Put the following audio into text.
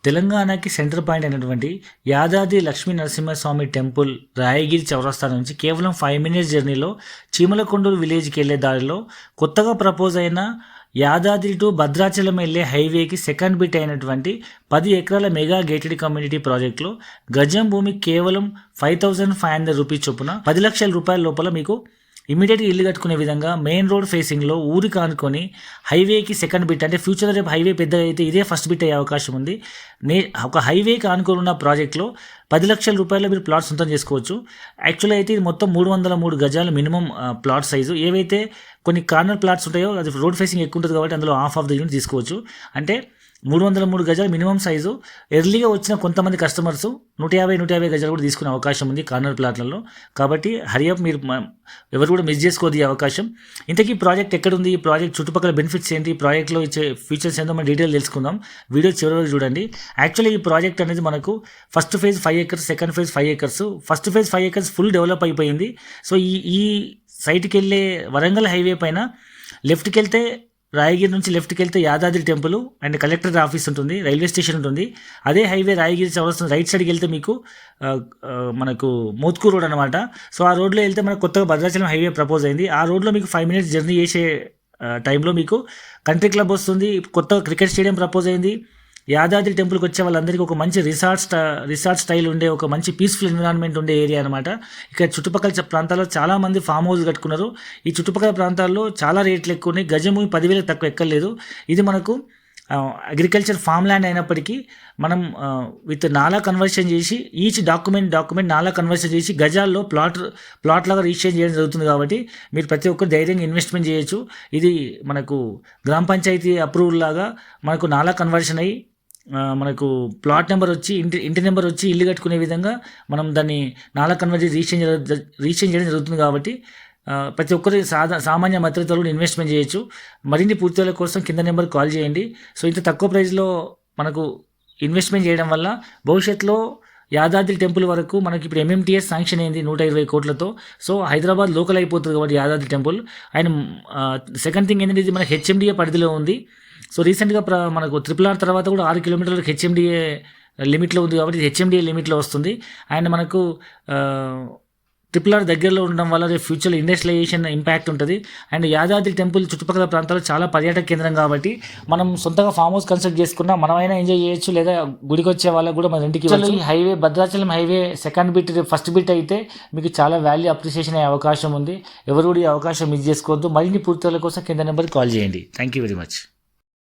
తెలంగాణకి centre point అయినటువంటి Yadadri Lakshmi Narasimhaswamy temple Rayagiri చౌరస్తా నుంచి కేవలం 5 మినిట్స్ జర్నీలో చీమలకొండూరు విలేజ్కి వెళ్ళే దారిలో కొత్తగా ప్రపోజ్ అయిన యాదాద్రి టు భద్రాచలం వెళ్ళే హైవేకి సెకండ్ బిట్ అయినటువంటి 10 ఎకరాల మెగా గేటెడ్ కమ్యూనిటీ ప్రాజెక్టులో గజం భూమి కేవలం 5,500 రూపీస్ చొప్పున 10 లక్షల రూపాయల లోపల మీకు ఇమీడియట్గా ఇల్లు కట్టుకునే విధంగా మెయిన్ రోడ్ ఫేసింగ్లో ఊరికి ఆనుకొని హైవేకి సెకండ్ బిట్, అంటే ఫ్యూచర్లో రేపు హైవే పెద్దగా అయితే ఇదే ఫస్ట్ బిట్ అయ్యే అవకాశం ఉంది. ఒక హైవేకి ఆనుకొని ఉన్న ప్రాజెక్ట్లో 10 లక్షల రూపాయలు మీరు ప్లాట్ సొంతం చేసుకోవచ్చు. యాక్చువల్గా అయితే ఇది మొత్తం 303 గజాలు మినిమం ప్లాట్ సైజు. ఏవైతే కొన్ని కార్నర్ ప్లాట్స్ ఉంటాయో అది రోడ్ ఫేసింగ్ ఎక్కువ ఉంటుంది కాబట్టి అందులో హాఫ్ ఆఫ్ ద యూనిట్ తీసుకోవచ్చు. అంటే 303 గజాలు మినిమం సైజు. ఎర్లీగా వచ్చిన కొంతమంది కస్టమర్స్ 150 గజాలు కూడా తీసుకునే అవకాశం ఉంది కార్నర్ ప్లాట్లలో. కాబట్టి హరియప్, మీరు ఎవరు కూడా మిస్ చేసుకోదు ఈ అవకాశం. ఇంతకీ ఈ ప్రాజెక్ట్ ఎక్కడుంది, ఈ ప్రాజెక్ట్ చుట్టుపక్కల బెనిఫిట్స్ ఏంటి, ఈ ప్రాజెక్ట్లో ఇచ్చే ఫీచర్స్ ఏంటో మనం డీటెయిల్ తెలుసుకుందాం. వీడియో చివరి వరకు చూడండి. యాక్చువల్లీ ఈ ప్రాజెక్ట్ అనేది మనకు first phase 5 acres, second phase 5 acres. First phase 5 acres full develop అయిపోయింది. సో ఈ సైట్కి వెళ్ళే వరంగల్ హైవే పైన లెఫ్ట్కి వెళ్తే రాయగిరి నుంచి లెఫ్ట్కి వెళ్తే Yadadri temple and collector office ఉంటుంది, రైల్వే స్టేషన్ ఉంటుంది. అదే హైవే రాయగిరి చౌరస్తా రైట్ సైడ్కి వెళ్తే మీకు మనకు మోత్కూర్ రోడ్ అనమాట. సో ఆ రోడ్లో వెళ్తే మనకు కొత్తగా భద్రాచలం హైవే ప్రపోజ్ అయింది. ఆ రోడ్లో మీకు 5 మినిట్స్ జర్నీ చేసే టైంలో మీకు కంట్రీ క్లబ్ వస్తుంది, కొత్త క్రికెట్ స్టేడియం ప్రపోజ్ అయింది. యాదాద్రి టెంపుల్కి వచ్చే వాళ్ళందరికీ ఒక మంచి రిసార్ట్ స్టైల్ ఉండే ఒక మంచి పీస్ఫుల్ ఎన్విరాన్మెంట్ ఉండే ఏరియా అనమాట. ఇక్కడ చుట్టుపక్కల ప్రాంతాల్లో చాలామంది ఫామ్ హౌస్ కట్టుకున్నారు. ఈ చుట్టుపక్కల ప్రాంతాల్లో చాలా రేట్లు ఎక్కువ ఉన్నాయి. గజము 10,000 తక్కువ ఎక్కర్లేదు. ఇది మనకు అగ్రికల్చర్ ఫామ్ ల్యాండ్ అయినప్పటికీ మనం విత్ నాలా కన్వర్షన్ చేసి ఈచ్ డాక్యుమెంట్ నాలా కన్వర్షన్ చేసి గజాల్లో ప్లాట్ లాగా రిజిస్టర్ చేయడం జరుగుతుంది. కాబట్టి మీరు ప్రతి ఒక్కరు ధైర్యంగా ఇన్వెస్ట్మెంట్ చేయొచ్చు. ఇది మనకు గ్రామ పంచాయతీ అప్రూవల్ లాగా మనకు నాలా కన్వర్షన్ అయ్యి మనకు ప్లాట్ నెంబర్ వచ్చి ఇంటి నెంబర్ వచ్చి ఇల్లు కట్టుకునే విధంగా మనం దాన్ని నాలా కన్వర్జన్ రిజిస్టర్ చేయడం జరుగుతుంది. కాబట్టి ప్రతి ఒక్కరి సామాన్య మధ్యతరగతి కూడా ఇన్వెస్ట్మెంట్ చేయొచ్చు. మరిన్ని పూర్తిల కోసం కింద నెంబర్ కాల్ చేయండి. సో ఇంత తక్కువ ప్రైస్లో మనకు ఇన్వెస్ట్మెంట్ చేయడం వల్ల భవిష్యత్తులో యాదాద్రి టెంపుల్ వరకు మనకి ఇప్పుడు ఎంఎంటీఎస్ శాంక్షన్ అయింది 120 కోట్లతో. సో హైదరాబాద్ లోకల్ అయిపోతుంది కాబట్టి Yadadri temple. And second thing ఏంటంటే ఇది మన హెచ్ఎండిఏ పరిధిలో ఉంది. సో రీసెంట్గా మనకు RRR తర్వాత కూడా 6 కిలోమీటర్లకు హెచ్ఎండిఏ లిమిట్లో ఉంది కాబట్టి హెచ్ఎండిఏ లిమిట్లో వస్తుంది. అండ్ మనకు RRR దగ్గరలో ఉండడం వల్ల ఫ్యూచర్లో ఇండస్ట్రియలైజేషన్ ఇంపాక్ట్ ఉంటుంది. అండ్ యాదాద్రి టెంపుల్ చుట్టుపక్కల ప్రాంతాలు చాలా పర్యాటక కేంద్రం కాబట్టి మనం సొంతంగా ఫామ్ హౌస్ కన్స్ట్రక్ట్ చేసుకున్నా మనమైనా ఎంజాయ్ చేయొచ్చు, లేదా గుడికి వచ్చే వాళ్ళకి కూడా మన ఇంటికి ఈ highway Bhadrachalam highway second bit first bit అయితే మీకు చాలా వాల్యూ అప్రిసియేషన్ అయ్యే అవకాశం ఉంది. ఎవరు కూడా ఈ అవకాశం మిస్ చేసుకోవద్దు. మరిన్ని పూర్తిల కోసం కింద నెంబర్కి కాల్ చేయండి. Thank you very much.